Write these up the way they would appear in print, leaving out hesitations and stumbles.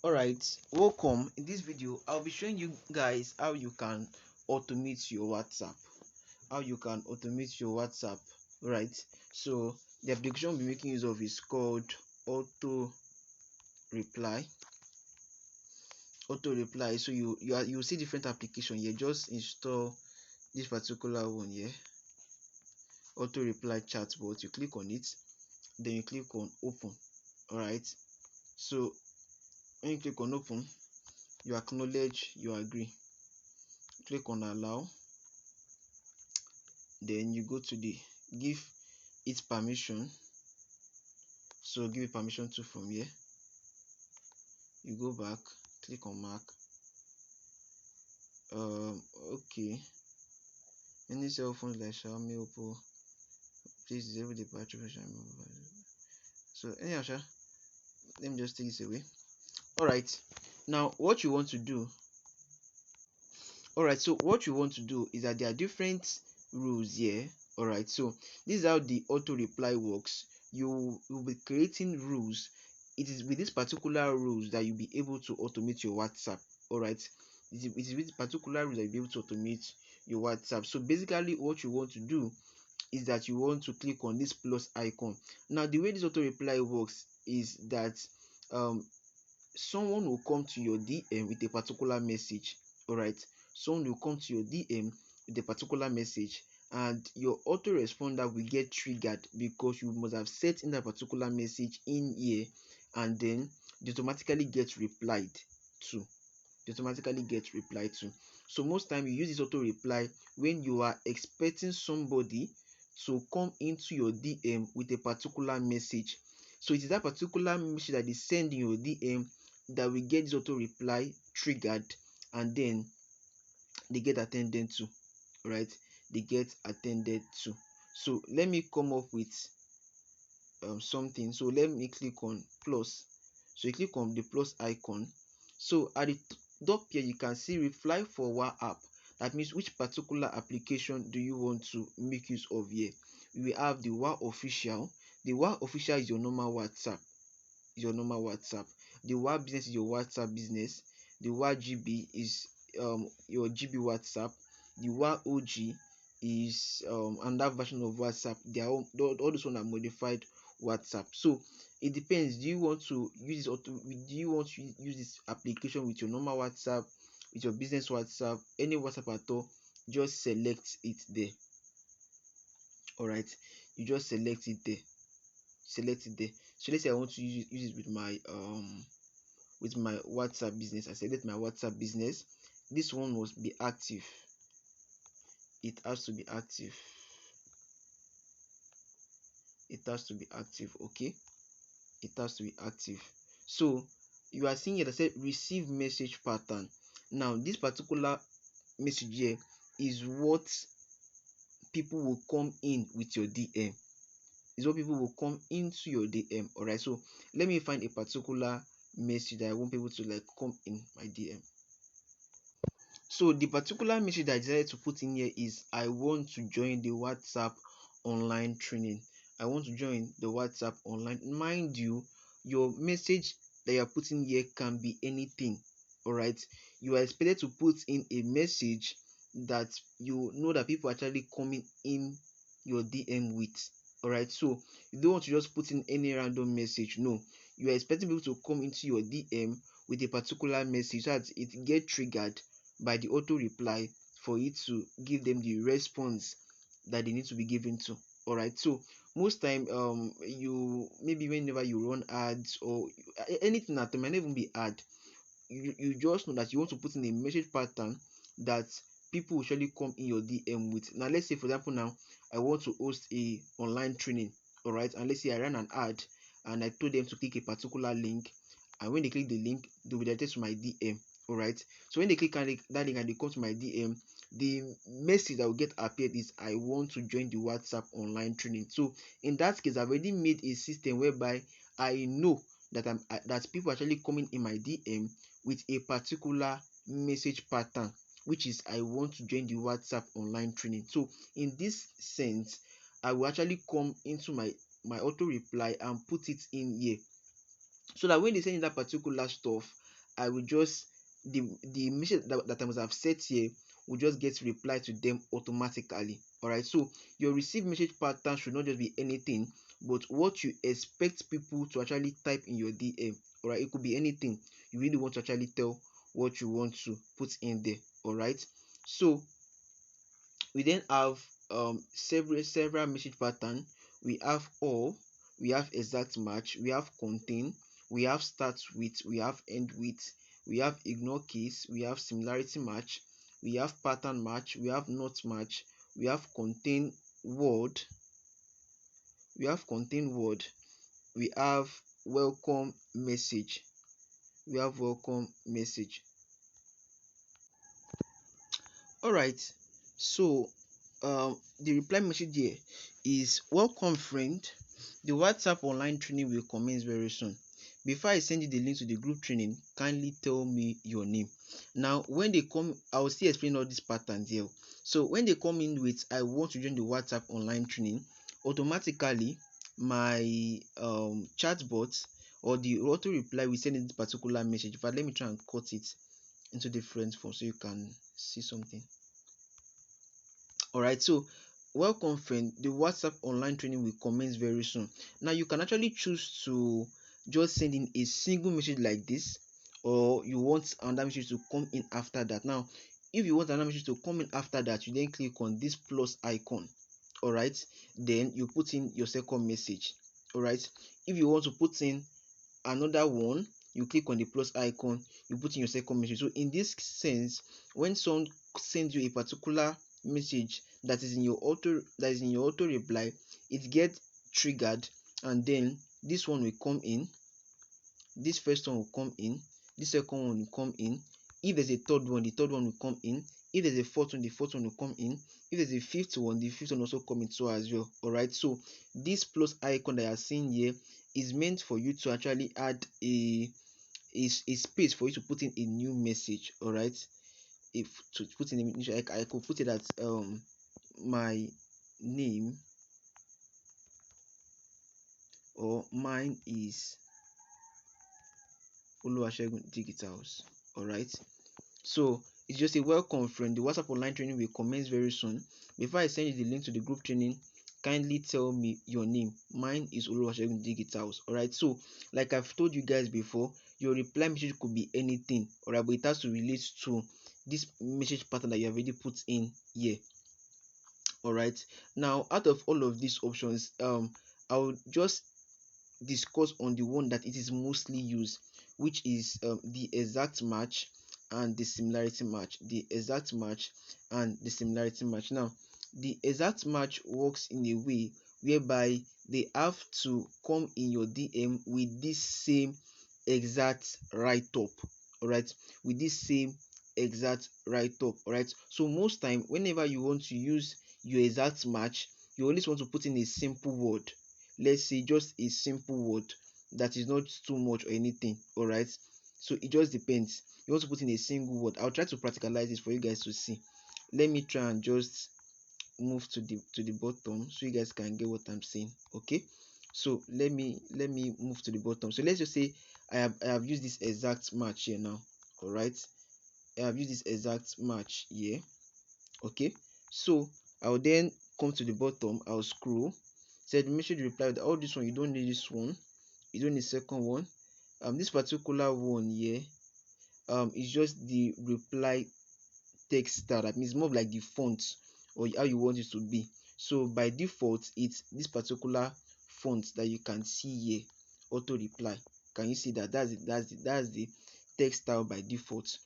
Alright, welcome. In this video I'll be showing you guys how you can automate your WhatsApp. Right, so the application we'll be making use of is called auto reply. So you see different application here. Just install this particular one here, auto reply chatbot. You click on it, then you click on open. Alright, so when you click on open, you acknowledge, you agree, click on allow, then you go to the give it permission. So give it permission to from here. You go back, click on mark. Okay. Any cell phones like Xiaomi, Oppo, please disable the battery version. So anyhow, let me just take this away. Alright. Now what you want to do. Alright, so what you want to do is that there are different rules here. Alright, so this is how the auto reply works. You will be creating rules. It is with this particular rules that you'll be able to automate your WhatsApp. Alright, it is with particular rules that you'll be able to automate your WhatsApp. So basically what you want to do is that you want to click on this plus icon. Now the way this auto reply works is that someone will come to your DM with a particular message. Alright, someone will come to your DM with a particular message, and your autoresponder will get triggered because you must have set in that particular message in here, and then it automatically gets replied to. So most time you use this auto reply when you are expecting somebody to come into your DM with a particular message. So it is that particular message that is sent in your DM that will get this auto reply triggered, and then they get attended to. Right, they get attended to. So let me come up with something. So let me click on plus. So you click on the plus icon. So at the top here you can see reply for what app. That means which particular application do you want to make use of here. We have the WA official. The WA official is your normal WhatsApp. The WA business is your WhatsApp business. The WA GB is your GB WhatsApp. The WA OG is another version of WhatsApp. They are all those one are modified WhatsApp. So it depends. Do you want to use this application with your normal WhatsApp, with your business WhatsApp, any WhatsApp at all? Just select it there. Alright, you just select it there. So let's say I want to use it with my WhatsApp business. I select my WhatsApp business. This one must be active. It has to be active. Okay, it has to be active. So you are seeing here that said receive message pattern. Now this particular message here is what people will come in with your DM. Alright, so let me find a particular message that I want people to like come in my DM. So the particular message that I decided to put in here is I want to join the WhatsApp online training. Mind you, your message that you're putting here can be anything. Alright, you are expected to put in a message that you know that people are actually coming in your DM with. Alright, so you don't want to just put in any random message. No, you are expecting people to come into your DM with a particular message so that it get triggered by the auto reply for it to give them the response that they need to be given to. Alright, so most time you maybe whenever you run ads or anything that might not even be ad, you just know that you want to put in a message pattern that people will surely come in your DM with. Now let's say for example now I want to host a online training. Alright, and let's say I ran an ad and I told them to click a particular link, and when they click the link they'll be directed to my DM. Alright, so when they click on that link and they come to my DM, the message that will get appeared is I want to join the WhatsApp online training. So in that case I've already made a system whereby I know that that people are actually coming in my DM with a particular message pattern, which is I want to join the WhatsApp online training. So in this sense I will actually come into my auto reply and put it in here, so that when they send in that particular stuff, I will just the message that I must have set here will just get reply to them automatically. All right, so your receive message pattern should not just be anything, but what you expect people to actually type in your DM. All right, it could be anything you really want to actually tell what you want to put in there. All right, so we then have several message pattern. We have all, we have exact match, we have contain, we have start with, we have end with, we have ignore case, we have similarity match, we have pattern match, we have not match, we have contain word, we have contain word, we have welcome message, we have welcome message. All right, so the reply message here is welcome friend, the WhatsApp online training will commence very soon. Before I send you the link to the group training, kindly tell me your name. Now when they come, I will still explain all these patterns here. So when they come in with I want to join the WhatsApp online training, automatically my chatbot or the auto reply will send in this particular message. But let me try and cut it into different form so you can see something. All right, so welcome friend, the WhatsApp online training will commence very soon. Now you can actually choose to just send in a single message like this, or you want another message to come in after that. Now if you want another message to come in after that, you then click on this plus icon. All right, then you put in your second message. All right, if you want to put in another one, you click on the plus icon, you put in your second message. So in this sense, when someone sends you a particular message that is in your auto reply, it gets triggered, and then this one will come in, this first one will come in, this second one will come in. If there's a third one, the third one will come in. If there's a fourth one, the fourth one will come in. If there's a fifth one, the fifth one also come in so as well. All right, so this plus icon that you are seeing here is meant for you to actually add a space for you to put in a new message. All right, if to put in a, I could put it as my name, or mine is Oluwasegun Digitals. All right, so it's just a welcome friend, the WhatsApp online training will commence very soon. Before I send you the link to the group training, kindly tell me your name. Mine is Oluwasegun Digitals. All right, so like I've told you guys before, your reply message could be anything. All right, but it has to relate to this message pattern that you have already put in here. All right, now out of all of these options, I'll just discuss on the one that it is mostly used, which is the exact match and the similarity match. The exact match and the similarity match. Now the exact match works in a way whereby they have to come in your DM with this same exact write-up. All right, with this same exact write-up. All right, so most time whenever you want to use your exact match, you always want to put in a simple word. Let's say just a simple word that is not too much or anything. All right, so it just depends. You want to put in a single word. I'll try to practicalize this for you guys to see. Let me try and just move to the bottom so you guys can get what I'm saying. Okay, so let me move to the bottom. So let's just say I have used this exact match here now. All right, I have used this exact match here. Okay, so I'll then come to the bottom. I'll scroll. Said message reply with all this one. You don't need this one. You don't need second one. This particular one here is just the reply text style. That means more of like the font or how you want it to be. So by default, it's this particular font that you can see here, auto reply. Can you see that? That's the text style by default.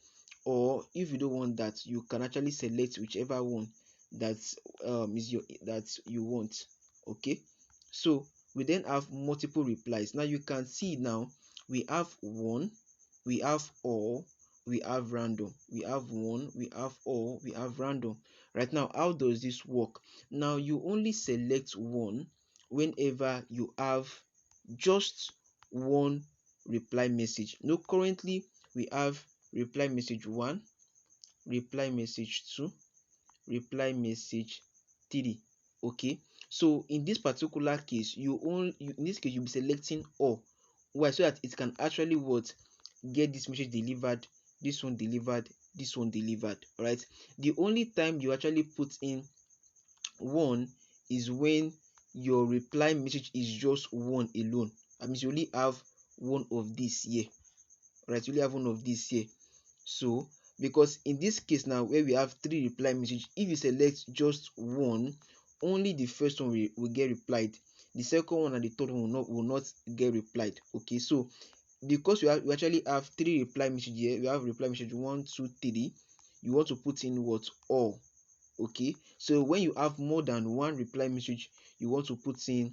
Or if you don't want that, you can actually select whichever one that is your that you want. Okay, so we then have multiple replies. Now you can see now we have one, we have all, we have random. We have one, we have all, we have random. Right now, how does this work? Now you only select one whenever you have just one reply message. Now currently we have reply message 1, reply message 2, reply message 3. Okay, so in this particular case, in this case you'll be selecting all. Why? So that it can actually what get this message delivered, this one delivered, this one delivered. All right, the only time you actually put in one is when your reply message is just one alone. That means you only have one of this here. Right, you only have one of this here. So because in this case now, where we have three reply message, if you select just one, only the first one will get replied, the second one and the third one will not get replied. Okay, so because we actually have three reply message here, we have reply message 1 2 3, you want to put in what? All. Okay, so when you have more than one reply message, you want to put in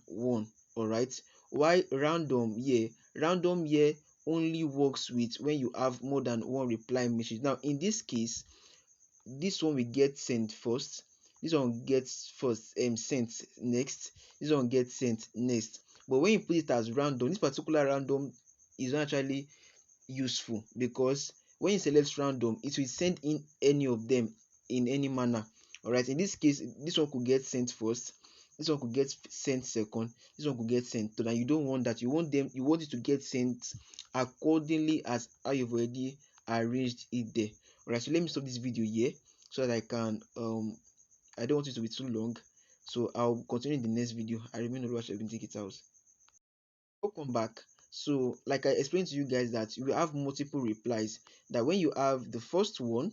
one. All right, why random here? Random here only works with when you have more than one reply message. Now in this case, this one will get sent first, this one gets first sent next, this one gets sent next. But when you put it as random, this particular random is not actually useful, because when you select random, it will send in any of them in any manner. All right, in this case, this one could get sent first, this one could get sent second, this one could get sent third, and you don't want that. You want it to get sent accordingly as how you've already arranged it there. All right, so let me stop this video here so that I can I don't want it to be too long, so I'll continue in the next video. I remain Oluwasegun, I can take it out. Welcome back. So like I explained to you guys, that you have multiple replies. That when you have the first one,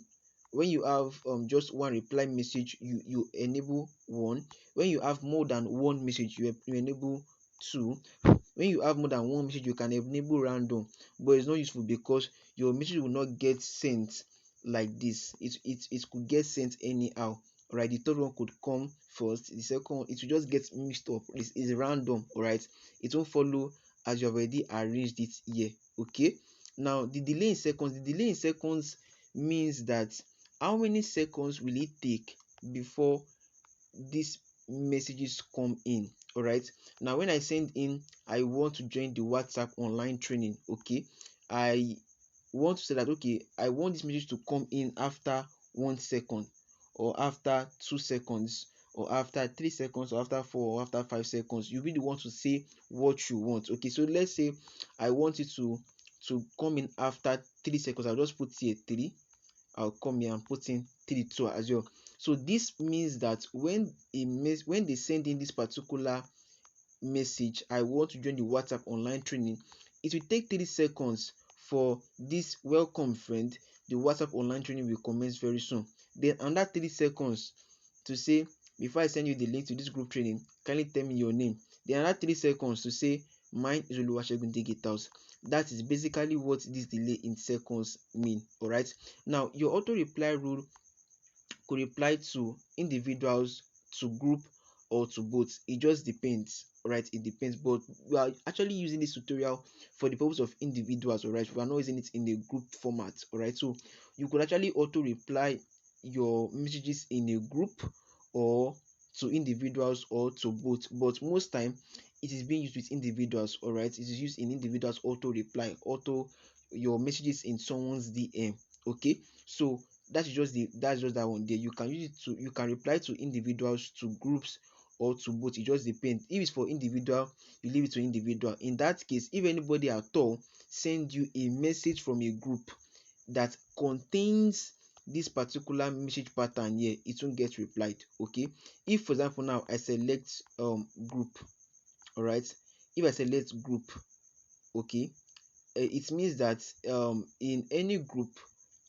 when you have just one reply message, you enable one. When you have more than one message, you enable two. When you have more than one message, you can enable random, but it's not useful because your message will not get sent like this. It could get sent anyhow. Right, the third one could come first, the second one, it will just get mixed up. It's random. All right, it won't follow as you have already arranged it here. Okay, now the delay in seconds means that how many seconds will it take before these messages come in. All right, now when I send in, I want to join the WhatsApp online training. Okay, I want to say that, okay, I want this message to come in after 1 second, or after 2 seconds, or after 3 seconds, or after 4, or after 5 seconds. You really want to say what you want. Okay, so let's say I want it to come in after 3 seconds. I'll just put here 3. I'll come here and put in 3 too as well. So this means that when they send in this particular message, I want to join the WhatsApp online training, it will take 3 seconds for this welcome friend, the WhatsApp online training will commence very soon. Then another 3 seconds to say, before I send you the link to this group training, kindly tell me your name. Then another 3 seconds to say, mine is Oluwasegun, take it out. That is basically what this delay in seconds mean. All right, now your auto reply rule could reply to individuals, to group, or to both. It just depends. All right, it depends, but we are actually using this tutorial for the purpose of individuals. All right, we are not using it in a group format. All right, so you could actually auto reply your messages in a group, or to individuals, or to both, but most time it is being used with individuals. All right, it is used in individuals auto reply, auto your messages in someone's DM. Okay, so that's just that one there. You can use it to, you can reply to individuals, to groups, or to both. It just depends. If it's for individual, you leave it to individual. In that case, if anybody at all send you a message from a group that contains this particular message pattern here, it won't get replied. Okay, if for example now I select group, all right, if I select group, okay, it means that in any group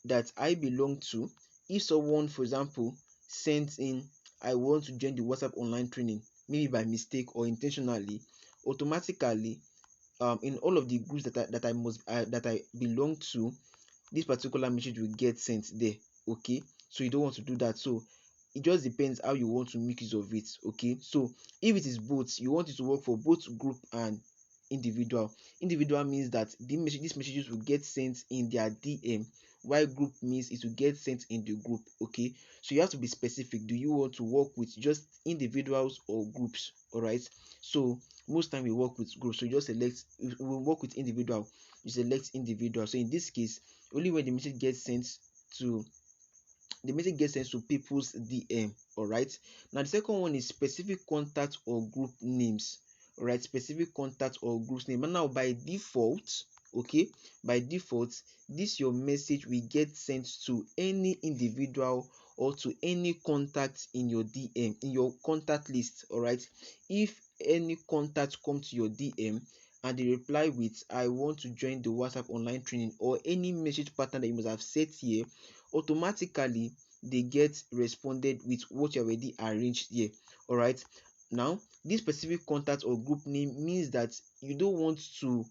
that I belong to, if someone for example sends in, I want to join the WhatsApp online training, maybe by mistake or intentionally, automatically in all of the groups that I belong to, this particular message will get sent there. Okay, so you don't want to do that. So it just depends how you want to make use of it. Okay, so if it is both, you want it to work for both group and individual. Individual means that these messages will get sent in their DM, while group means it will get sent in the group. Okay, so you have to be specific. Do you want to work with just individuals or groups? All right, so most time we work with groups, so you just select, we work with individual, you select individual. So in this case, only when to the message gets sent to people's DM. All right, now the second one is specific contact or group names. right? Specific contact or groups name. And now by default, okay, by default, this your message will get sent to any individual or to any contact in your DM, in your contact list. All right, if any contact come to your DM and they reply with I want to join the WhatsApp online training, or any message pattern that you must have set here, automatically they get responded with what you already arranged here. All right, now this specific contact or group name means that you don't want to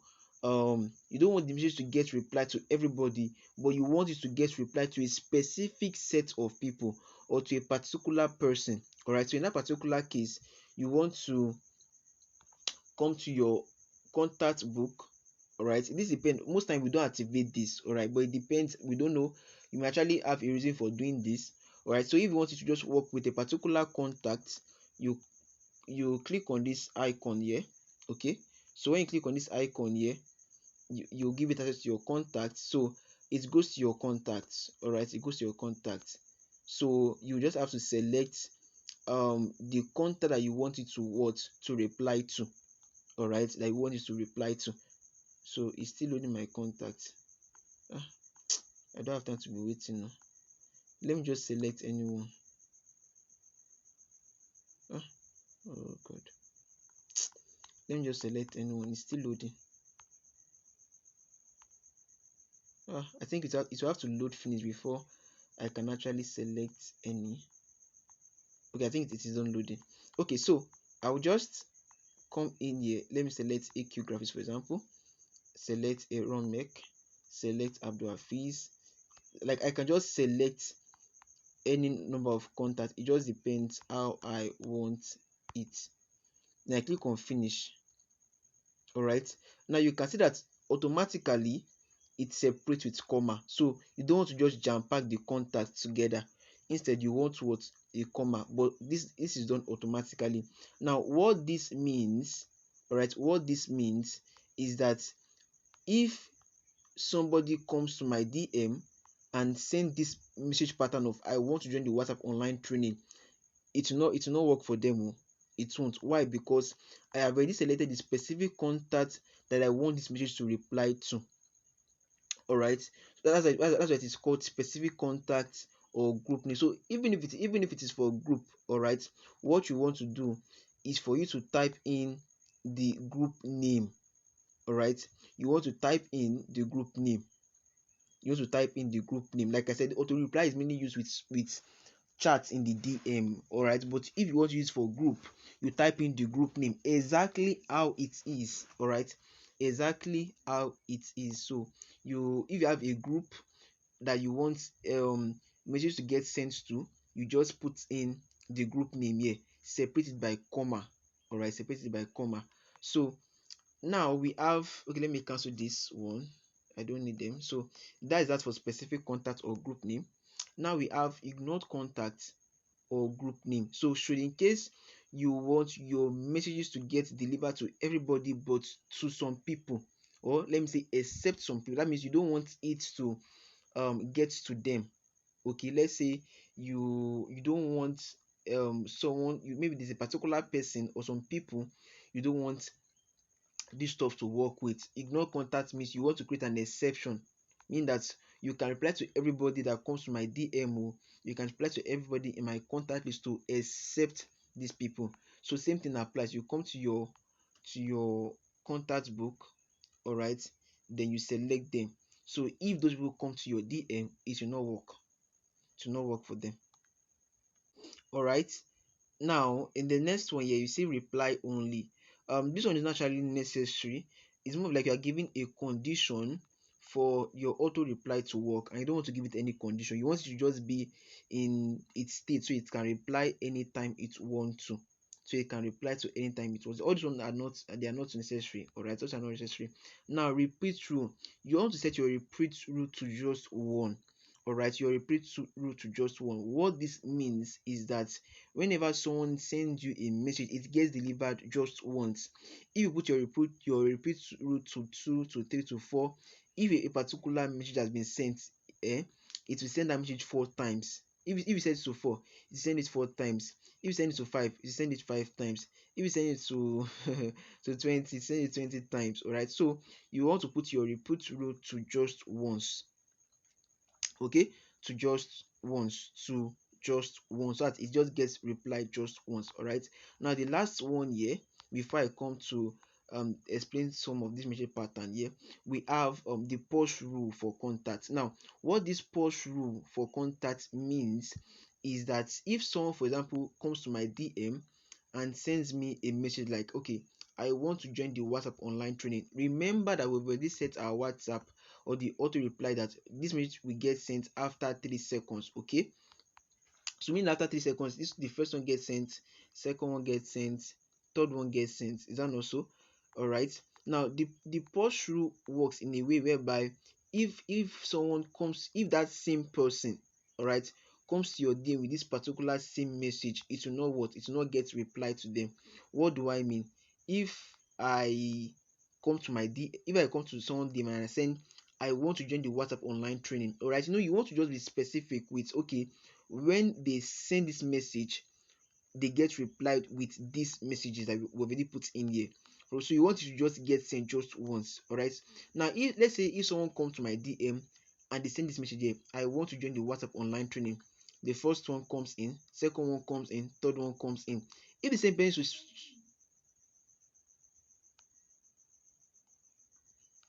you don't want the message to get reply to everybody, but you want it to get reply to a specific set of people or to a particular person. All right, so in that particular case, you want to come to your contact book. All right, this depends. Most time we don't activate this, all right, but it depends. We don't know, you may actually have a reason for doing this. All right, so if you want it to just work with a particular contact, you click on this icon here. Okay, so when you click on this icon here, you give it access to your contacts, so it goes to your contacts. All right, it goes to your contacts. So you just have to select the contact that you want it to what to reply to. All right, that you want it to reply to. So it's still loading my contacts. I don't have time to be waiting now. Let me just select anyone. Oh god, let me just select anyone. It's still loading. I think it will have to load finish before I can actually select any. Okay, I think it is unloading. Okay, so I'll just come in here. Let me select AQ graphics, for example. Select Aaron Mek, select Abdul Hafiz. Like, I can just select any number of contacts. It just depends how I want it. Then I click on finish. All right, now you can see that automatically it separates with comma. So you don't want to just jam pack the contacts together. Instead, you want what a comma, but this is done automatically. Now what this means, all right, what this means is that if somebody comes to my DM and send this message pattern of I want to join the WhatsApp online training, it will not work for them. It won't. Why? Because I have already selected the specific contact that I want this message to reply to. All right, so that's why it is called specific contact or group name. So even if it is for a group, all right, what you want to do is for you to type in the group name. All right, you want to type in the group name. You want to type in the group name. Like I said, auto reply is mainly used with chat in the DM. All right, but if you want to use for group, you type in the group name exactly how it is. All right, exactly how it is. So if you have a group that you want messages to get sent to, you just put in the group name here, separated by comma. All right, separated by comma. So now we have, okay, let me cancel this one. I don't need them. So that is that for specific contact or group name. Now we have ignored contact or group name. So should in case you want your messages to get delivered to everybody but to some people, or let me say except some people, that means you don't want it to get to them. Okay, let's say you don't want someone, maybe there's a particular person or some people you don't want this stuff to work with. Ignore contact means you want to create an exception, mean that you can reply to everybody that comes to my DM. You can reply to everybody in my contact list to accept these people. So same thing applies. You come to your contact book, all right, then you select them. So if those people come to your DM, it will not work. It will not work for them. All right, now in the next one here, you see reply only. This one is not actually necessary. It's more like you are giving a condition for your auto reply to work, and you don't want to give it any condition. You want it to just be in its state, so it can reply anytime it wants to. So it can reply to anytime it wants. All these ones are not, they are not necessary. All right, those are not necessary. Now repeat rule. You want to set your repeat rule to just one. All right, your repeat rule to just one. What this means is that whenever someone sends you a message, it gets delivered just once. If you put your repeat rule to 2 to 3 to 4, if a particular message has been sent, it will send that message 4 times. If you send it to 4, you send it 4 times. If you send it to 5, you send it 5 times. If you send it to to 20, send it 20 times. All right. So you want to put your report rule to just once. Okay, to just once, so that it just gets replied just once. All right. Now the last one here, before I come to explain some of this message pattern here, we have the pause rule for contact. Now what this pause rule for contact means is that if someone, for example, comes to my DM and sends me a message like, okay, I want to join the WhatsApp online training, remember that we've already set our WhatsApp or the auto reply that this message will get sent after 3 seconds. Okay, so mean after 3 seconds, this the first one gets sent, second one gets sent, third one gets sent. Is that not so? All right. Now the pause rule works in a way whereby if someone comes, if that same person, all right, comes to your DM with this particular same message, it will not what, it will not get reply to them. What do I mean? If I come to my D, if I come to someone DM and I send, I want to join the WhatsApp online training. All right, you want to just be specific with, okay, when they send this message, they get replied with these messages that we already put in here. So you want it to just get sent just once. All right. Now, if let's say if someone comes to my DM and they send this message here, I want to join the WhatsApp online training. The first one comes in, second one comes in, third one comes in. If the same person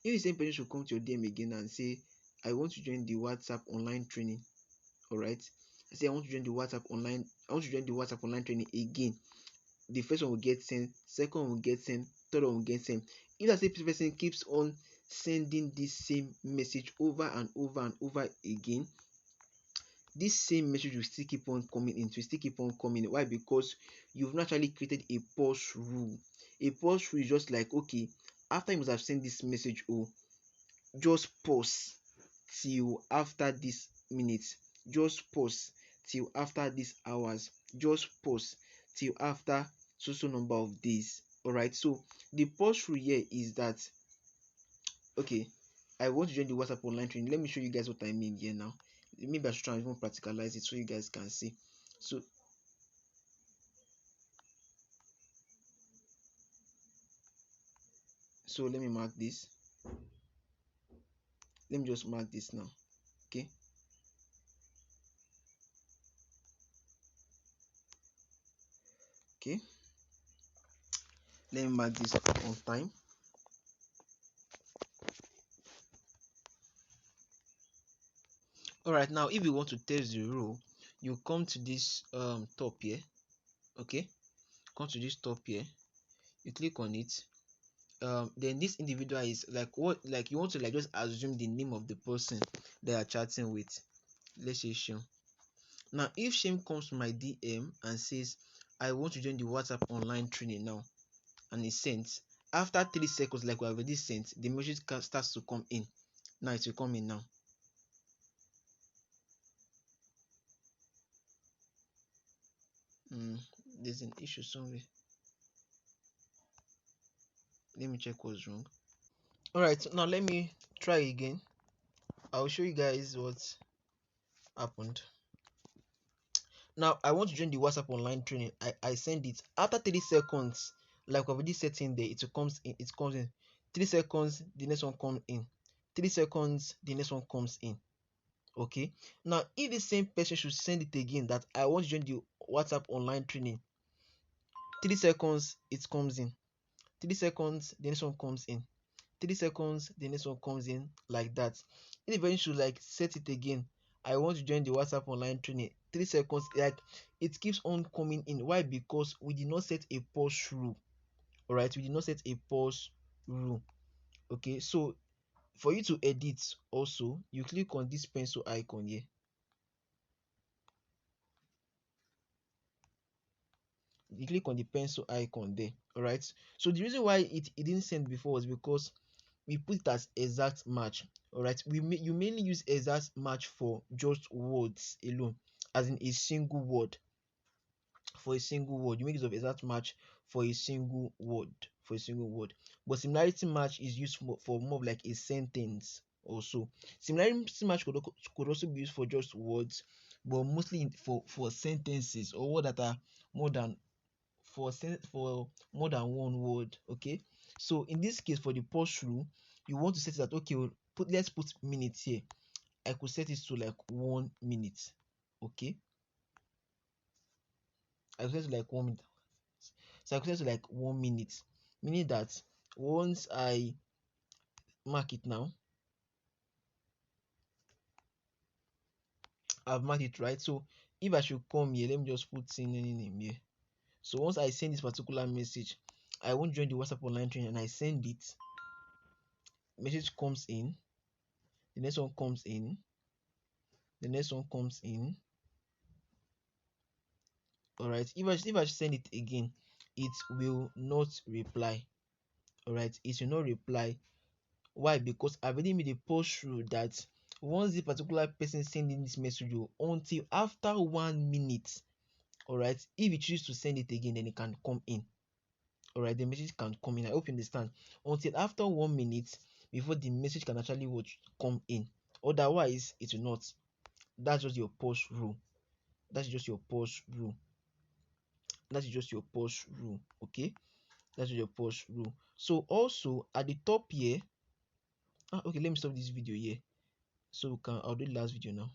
if the same person should come to your DM again and say, I want to join the WhatsApp online training, all right. I say I want to join the WhatsApp online. I want to join the WhatsApp online training again. The first one will get sent, second one will get sent, third one will get sent. If that same person keeps on sending this same message over and over and over again, this same message will still keep on coming in, will still keep on coming. Why? Because you've naturally created a pause rule. A pause rule is just like, okay, after you must have sent this message, oh, just pause till after this minute, just pause till after these hours, just pause till after so number of days. All right. So the pause rule here is that, okay, I want to join the WhatsApp online training. Let me show you guys what I mean here now. Maybe I should try and even practicalize it so you guys can see. So let me mark this. Let me just mark this now. Okay. Okay. Let me mark this on time. All right. Now, if you want to test the rule, you come to this top here. Okay. Come to this top here. You click on it. Then this individual is like what, like you want to like just assume the name of the person they are chatting with. Let's say Shem. Now, if Shem comes to my DM and says, I want to join the WhatsApp online training now, and it's sent, after 3 seconds, like we have already sent, the message starts to come in. Now it will come in now. There's an issue somewhere. Let me check what's wrong. All right, now let me try again. I'll show you guys what happened. Now I want to join the WhatsApp online training. I send it after 3 seconds, like I've already set in there. It comes in. It comes in 3 seconds. The next one comes in. 3 seconds. The next one comes in. Okay. Now if the same person should send it again, that I want to join the WhatsApp online training, 3 seconds it comes in. 3 seconds. The next one comes in. 3 seconds, the next one comes in, like that. If the should like set it again, I want to join the WhatsApp online training, 3 seconds, like it keeps on coming in. Why? Because we did not set a pause rule. All right, we did not set a pause rule. Okay, so for you to edit, also you click on this pencil icon here. You click on the pencil icon there. All right, so the reason why it didn't send before was because we put it as exact match. All right, you mainly use exact match for just words alone, as in a single word. For a single word, you make use of exact match for a single word. But similarity match is used for more of like a sentence. Also, similarity match could also be used for just words, but mostly for sentences or words that are more than for more than one word. Okay, so in this case, for the pause rule, you want to set it that, okay, let's put minutes here. I could set it to like 1 minute. Okay, I could set it to like 1 minute. So I could set it to like 1 minute, meaning that once I mark it now, I've marked it, right? So if I should come here, let me just put in any name here. So once I send this particular message, I won't join the WhatsApp online training, and I send it, message comes in, the next one comes in, the next one comes in. All right, if I send it again, it will not reply. All right, it will not reply. Why? Because I've already made a post rule that once the particular person sending this message, until after 1 minute, all right, if you choose to send it again, then it can come in. All right, the message can come in. I hope you understand. Until after 1 minute before the message can actually come in. Otherwise, it will not. That's just your post rule. That's just your post rule. That is just your pause rule. Okay, that's your pause rule. So also at the top here, okay, let me stop this video here so I'll do the last video now.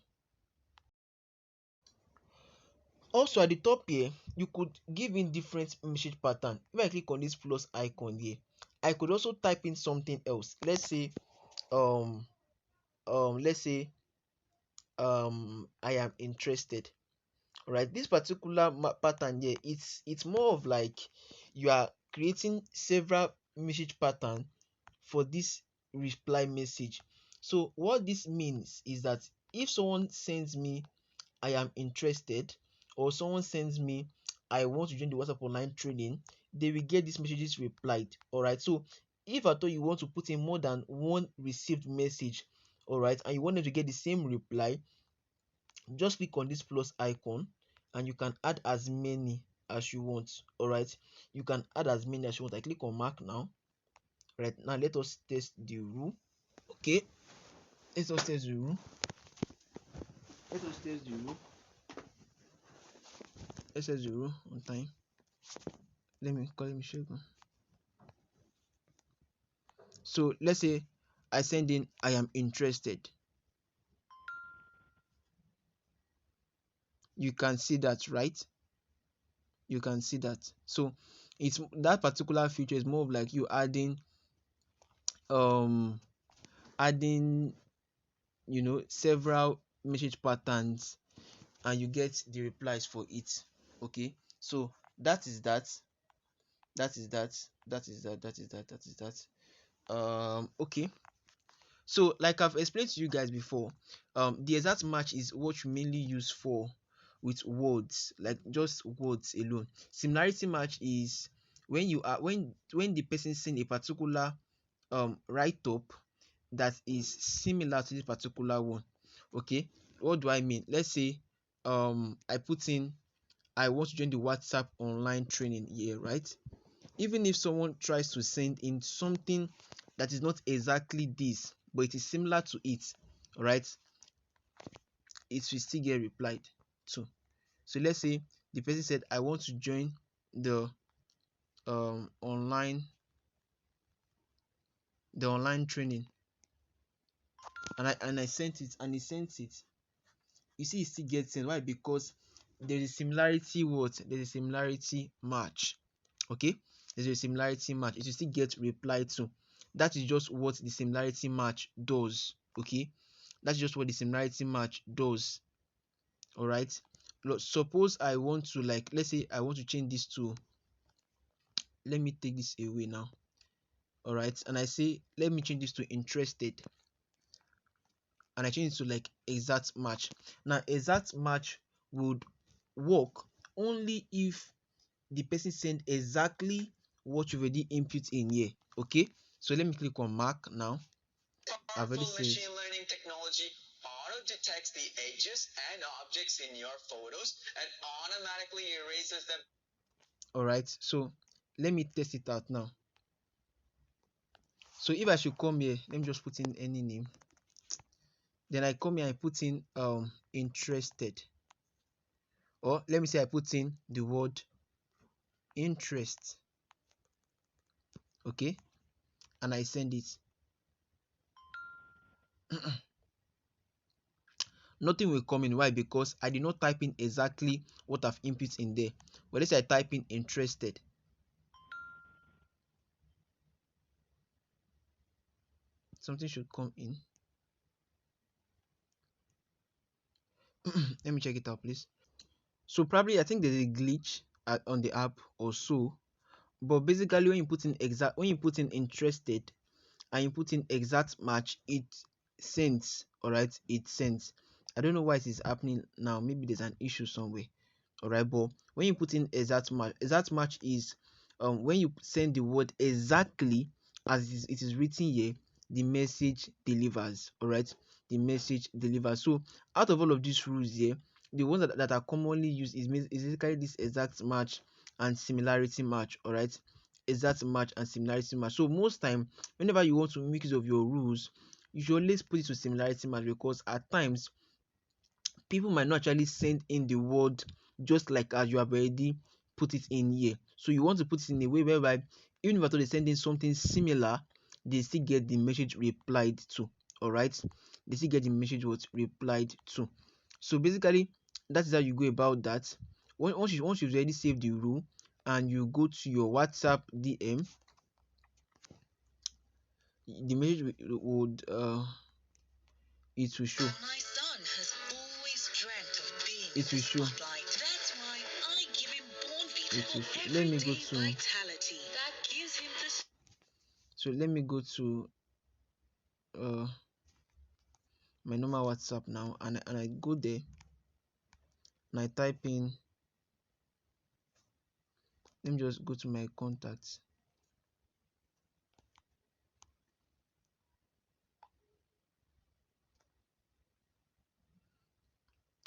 Also at the top here, you could give in different message pattern. If I click on this plus icon here, I could also type in something else. Let's say let's say I am interested. Right, this particular pattern here, it's more of like you are creating several message pattern for this reply message. So what this means is that if someone sends me I am interested, or someone sends me I want to join the WhatsApp online training, they will get these messages replied. All right, so if at all you want to put in more than one received message, all right, and you want them to get the same reply, just click on this plus icon and you can add as many as you want. All right, you can add as many as you want. I click on mark now. Right, now let us test the rule. Okay, let us test the rule. Let us test the rule. Let's test the rule on time. Let me show you. So let's say I send in I am interested. You can see that, right? You can see that. So it's that particular feature is more of like you um adding several message patterns, and you get the replies for it. Okay, so that is that. That is that. That is that. That is that. That is that. Okay. So, like I've explained to you guys before, the exact match is what you mainly use for with words, like just words alone. Similarity match is when you are when the person send a particular write up that is similar to this particular one. Okay, what do I mean? Let's say I put in I want to join the WhatsApp online training here, right? Even if someone tries to send in something that is not exactly this, but it is similar to it, right, it will still get replied to. So let's say the person said I want to join the online training, and I sent it, and he sent it. You see, it still gets sent. Why? Because there is a similarity. There's a similarity match. Okay, there's a similarity match. It will still get replied to. That is just what the similarity match does. Okay, that's just what the similarity match does. All right, suppose I want to, like, let's say I want to change this to, let me take this away now. All right, and I say let me change this to interested, and I change it to like exact match. Now exact match would work only if the person send exactly what you already input in here. Okay, so let me click on mark now. Powerful machine learning technology auto detects the edges and objects in your photos and automatically erases them. All right, so let me test it out now. So if I should come here, let me just put in any name. Then I come here, I put in interested. Or let me say I put in the word interest, okay, and I send it. Nothing will come in. Why? Because I did not type in exactly what I've input in there. But let's say I type in interested. Something should come in. Let me check it out, please. So probably I think there's a glitch on the app or so. But basically, when you put in interested and you put in exact match, it sends. All right, it sends. I don't know why it is happening now. Maybe there's an issue somewhere. All right, but when you put in exact match is when you send the word exactly as it is written here, the message delivers. All right, the message delivers. So out of all of these rules here, the ones that are commonly used is basically this exact match and similarity match. All right, exact match and similarity match. So most time whenever you want to make use of your rules, you should always put it to similarity match, because at times people might not actually send in the word just like as you have already put it in here. So you want to put it in a way whereby even if at all they send in something similar, they still get the message replied to. All right, they still get the message what replied to. So basically that is how you go about that. Once you've already saved the rule and you go to your WhatsApp DM, the message would it will show. My son has always dreamt of being it will show. That's why I give him it will show. Let me go to that gives him this. So let me go to my normal WhatsApp now, and I go there and I type in. Let me just go to my contacts.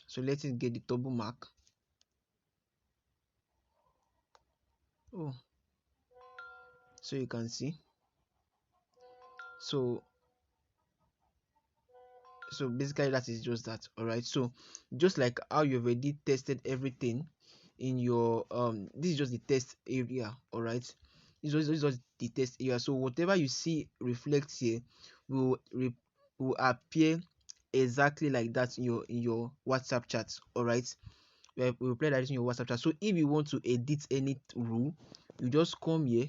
So let it get the double mark. Oh, so you can see. So basically that is just that. All right, so just like how you've already tested everything in your this is just the test area. All right, this is just the test area. So whatever you see reflects here will will appear exactly like that in your WhatsApp chat. All right, we reply that in your WhatsApp chat. So if you want to edit any rule, you just come here,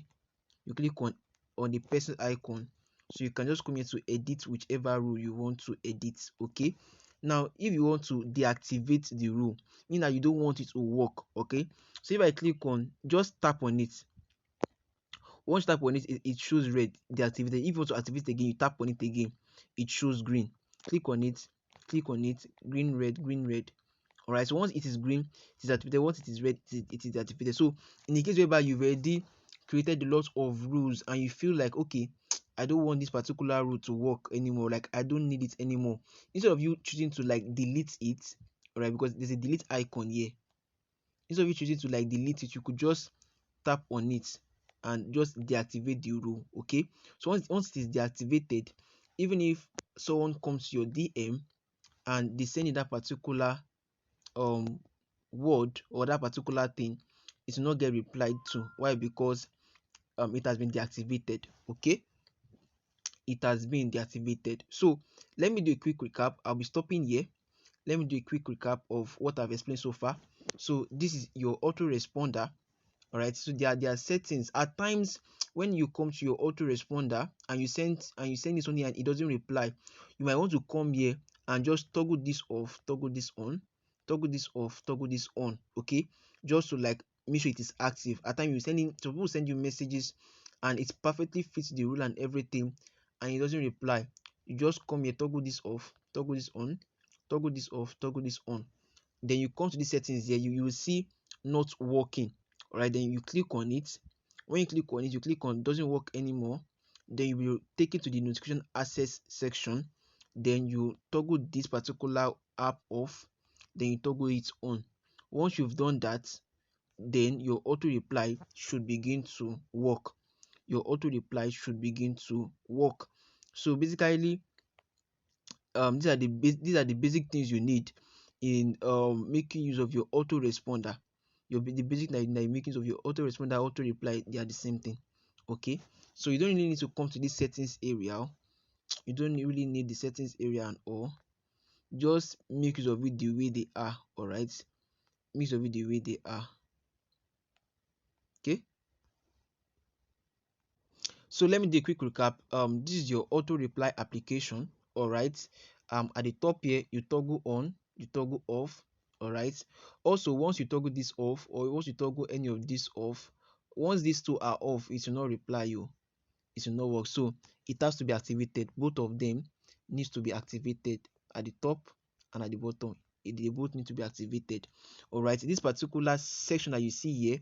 you click on the person icon. So you can just come here to edit whichever rule you want to edit. Okay, now if you want to deactivate the rule, meaning that you don't want it to work, okay, so if I click on, just tap on it. Once you tap on it, it shows red, deactivated. If you want to activate it again, you tap on it again, it shows green. Click on it, green, red, green, red. All right, so once it is green, it is activated. Once it is red, it is activated. So in the case whereby you've already created a lot of rules and you feel like, okay, I don't want this particular rule to work anymore, like I don't need it anymore, instead of you choosing to like delete it, all right, because there's a delete icon here, instead of you choosing to like delete it, you could just tap on it and just deactivate the rule. Okay, so once it is deactivated, even if someone comes to your DM and they send you that particular word or that particular thing, it will not get replied to. Why? Because it has been deactivated. Okay, it has been deactivated. So let me do a quick recap. I'll be stopping here. Let me do a quick recap of what I've explained so far. So this is your autoresponder. All right, so there are settings. At times when you come to your autoresponder and you send this only and it doesn't reply, you might want to come here and just toggle this off, toggle this on, toggle this off, toggle this on. Okay, just to like make sure it is active. At times you sending, so people send you messages and it perfectly fits the rule and everything and it doesn't reply. You just come here, toggle this off, toggle this on, toggle this off, toggle this on. Then you come to the settings here, you will see not working. All right, then you click on it. When you click on it, you click on doesn't work anymore, then you will take it to the notification access section. Then you toggle this particular app off, then you toggle it on. Once you've done that, then your auto reply should begin to work. Your auto reply should begin to work. So basically these are the basic things you need in making use of your autoresponder. The basic that you're making use of your autoresponder, auto reply, they are the same thing. Okay, so you don't really need to come to this settings area. You don't really need the settings area and all. Just make use of it the way they are. All right, make use of it the way they are. Okay, so let me do a quick recap. This is your auto reply application. All right, at the top here, you toggle on, you toggle off. All right, also once you toggle this off, or once you toggle any of this off, once these two are off, it will not reply you, it will not work. So it has to be activated. Both of them needs to be activated, at the top and at the bottom. They both need to be activated. All right, this particular section that you see here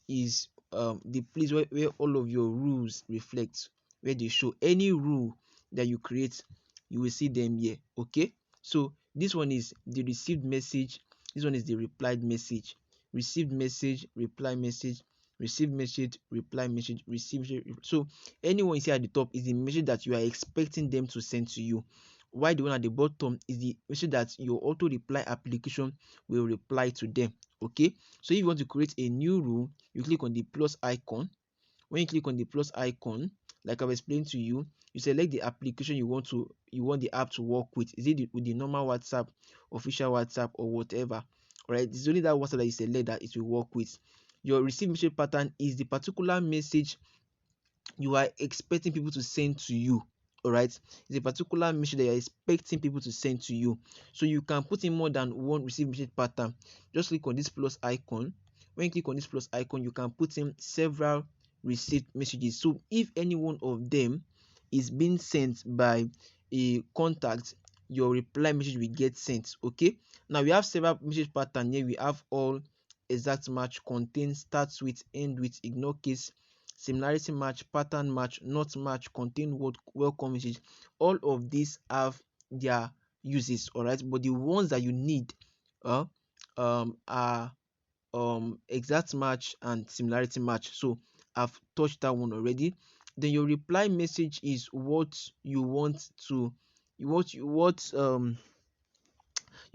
is the place where all of your rules reflect, where they show any rule that you create, you will see them here. Okay, so this one is the received message, this one is the replied message. Received message, reply message, received message, reply message, received message. So anyone is here at the top is the message that you are expecting them to send to you, while the one at the bottom is the message that your auto reply application will reply to them. Okay, so if you want to create a new rule, you click on the plus icon. When you click on the plus icon, like I've explained to you, you select the application you want the app to work with. Is it with the normal WhatsApp, official WhatsApp, or whatever? All right, it's only that WhatsApp that you select that it will work with. Your receive message pattern is the particular message you are expecting people to send to you. All right, it's a particular message that you're expecting people to send to you. So you can put in more than one receive message pattern. Just click on this plus icon. When you click on this plus icon, you can put in several received messages. So if any one of them is being sent by a contact, your reply message will get sent. Okay, now we have several message pattern here. We have all, exact match, contain, starts with, end with, ignore case, similarity match, pattern match, not match, contain word, welcome message. All of these have their uses. All right, but the ones that you need are exact match and similarity match. So I've touched that one already. Then your reply message is what you want to, your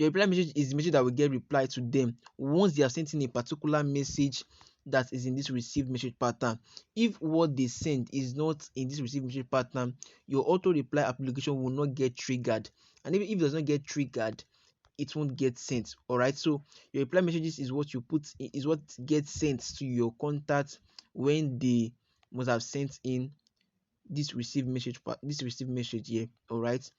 reply message is the message that will get replied to them once they have sent in a particular message that is in this received message pattern. If what they send is not in this received message pattern, your auto reply application will not get triggered. And if it does not get triggered, it won't get sent. All right, so your reply messages is what you put in, is what gets sent to your contact when they must have sent in this received message here. All right,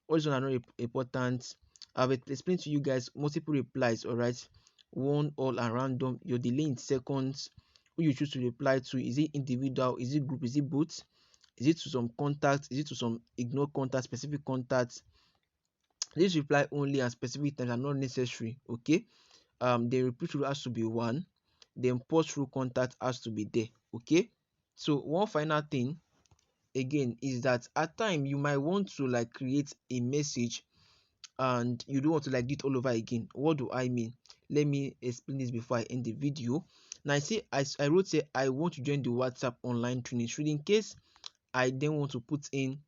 also another important, I've explained to you guys multiple replies. All right, one, all, and random. Your delay in seconds, who you choose to reply to, is it individual, is it group, is it both, is it to some contacts, is it to some ignore contacts, specific contacts. This reply only and specific times are not necessary. Okay, the repeat rule has to be one, then pause through contact has to be there. Okay, so one final thing again is that at time you might want to like create a message and you don't want to like do it all over again. What do I mean? Let me explain this before I end the video. Now I wrote say I want to join the WhatsApp online training. So in case I then want to put in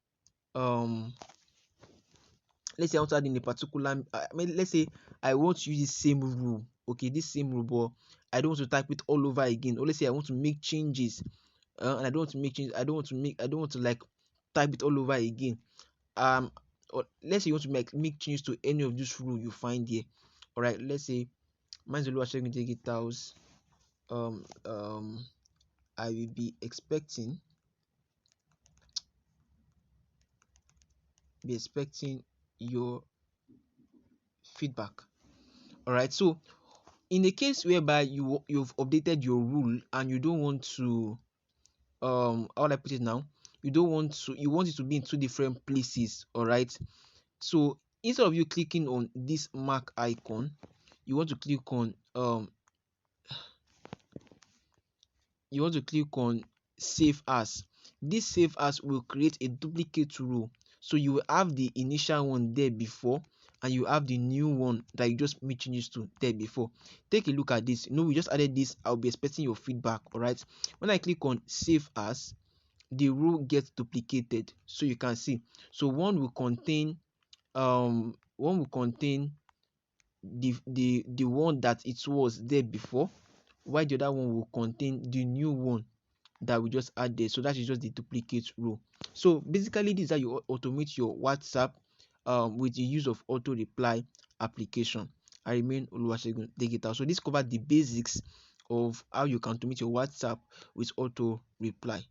let's say I want to add in a particular let's say I want to use the same rule. Okay, this same rule, but I don't want to type it all over again. Or let's say I want to make changes and I don't want to make changes, I don't want to like type it all over again. Or let's say you want to make changes to any of this rule you find here. All right, let's say mine's the checking digitals. I will be expecting your feedback. All right, so in a case whereby you've updated your rule and you don't want to how would I put it now, you want it to be in two different places. All right, so instead of you clicking on this mark icon, you want to click on save as. This save as will create a duplicate rule, so you will have the initial one there before and you have the new one that you just made changes to there before. Take a look at this. We just added this. I'll be expecting your feedback. All right, when I click on save as, the rule gets duplicated, so you can see. So one will contain the one that it was there before, while the other one will contain the new one that we just add there. So that is just the duplicate row. So basically, this is how you automate your WhatsApp with the use of auto reply application. I remain Oluwasegun Digital. So this covered the basics of how you can automate your WhatsApp with auto reply.